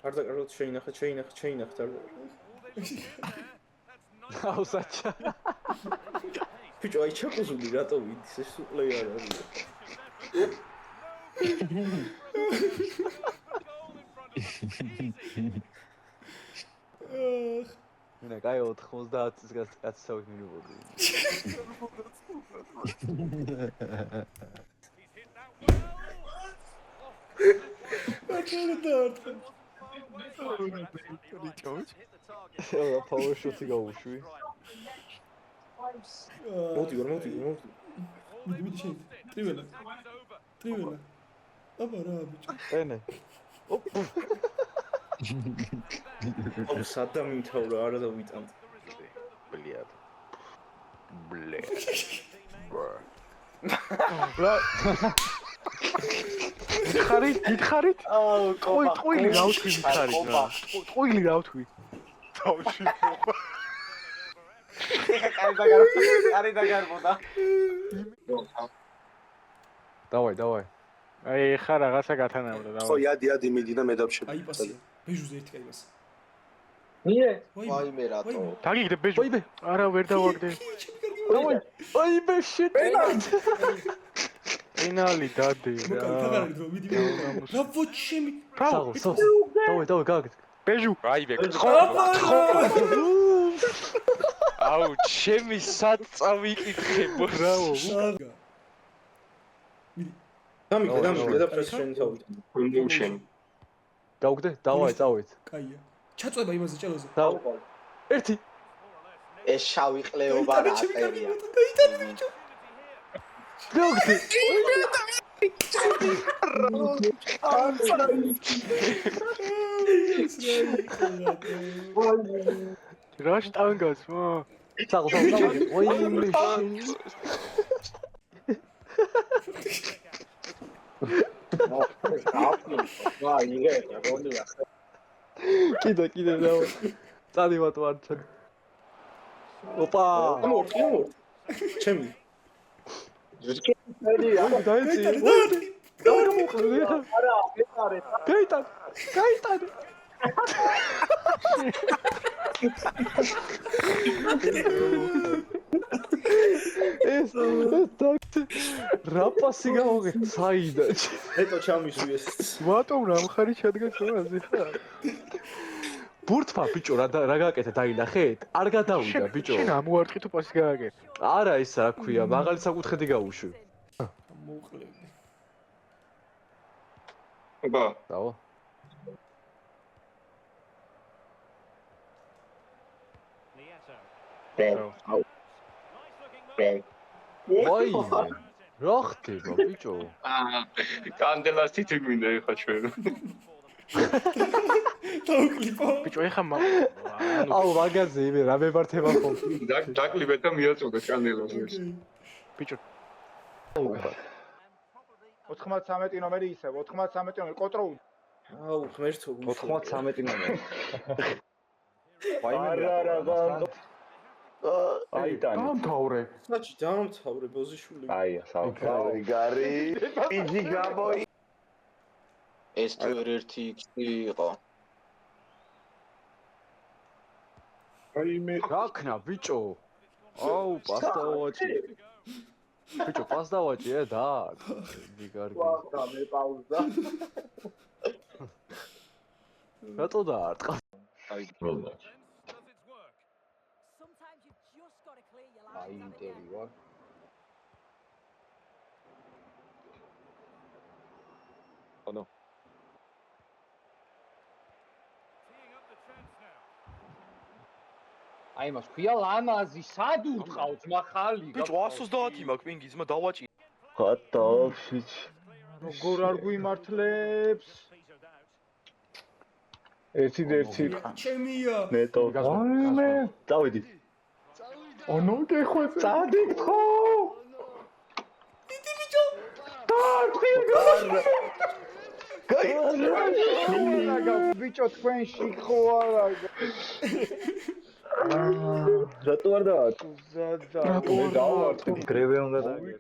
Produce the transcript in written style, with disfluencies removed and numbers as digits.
არ დაკარგოთ შეინახეთ არ აუსაჩა. ბიჭო აი ჩაკუზული რატო ვიდის ეს უყლე არ არის ნე კაი 90-ის კაცსავით მინუბოდი. Power shot-ი გავუშვი. მოდი მიდი შენ ტრიველა აბა რა ბიჭო ენე. ოპ სადა მითავრა არა დავიტანთ ბლიად. გითხარით? აუ, ტყვილი რა ვთქვი გითხარით რა. ტყვილი რა ვთქვი. თავში. კარი დაგარბოდა. დავაი. აი ხა რაღაცა გათანაბრდა ხო, დავაი. იადი მიდი და მე დავშებ. აი პასია ბეჟუზე ერთი კაი პასი ვაიმე რატო? დაგიგდე ბეჟო. არა ვერ დავაგდე. აი ბეშიტ. ენალი დადე რა. მაგარი დრო მიდი რა ვოჩემი დავაი გაგდ. ბეჟუ. აივე აუ ჩემი სად წავიკითხე ბრავო დამიგე და პრესშენი თავით გუნდში. გავგდე დავაი წავით. კაია ჩაწვება იმაზე ჭელოზე ერთი ეს შავი ყლეობა რა აწერია. გაიტანე ბიჭო გავგდე. რა შტანგას მა წავიდე ვაიმე კიდე რა წადივატ ვარჩა ოპა ჩემი დაიცი გაიტანე ეს რა პასი გავუღე საიდან ეტო ჩამისვი ეს ვატომ რა მხარი ჩადგეს რაზე ხა ბურთმა ბიჭო რა გაკეთე დაინახეთ არ გადავიდა ბიჭო შენ ამოარტყი თუ პასი გააკეთე არა ის რა ქვია მაღალი საკუთხედი გავუშვი მოუყლევდი აბა დავა ვაი რა ხდება ბიჭო კანდელას თითი გვინდა ეხა ჩვენ. დაუკლიპო ბიჭო ეხა აუ მაგაზე იმე რა მებართება ხო დაკლიბე და მიაწოდე კანდელას ეს. ბიჭო 93 ნომერი ისევ 93 ნომერი კონტროლ აუ ღმერთო 93 ნომერი არა აი დანი. დამთავრე საჭი დამთავრე ბოზიშვილი აი საუბარი გარი. იძი გამოი. ეს თუ ერთ-ერთი X-ი იყო. აი მე რაქნა ბიჭო აუ პასტა ვაჭი ბიჭო პასტა ვაჭი და გიგარგი და მე პაუზა რატო დაარტყა აი პროლა. აი ინტერი ვარ ანუ აი მას ქვია ლამაზი სად უტყავთ მახალი ბიჭო 130 მაქვს პინგი ძმა დავაჭი ხატავში როგორ არ გვიმართლებს ერთი ჩემია ნეტო. ვაიმე წავედი. ანუ გეხვეწე წადიქო. დიდი ბიჭო ბიჭო თქვენში ხო არა რატო არ დავარ? ზადა მე დავარ. გრევე უნდა დაიგე.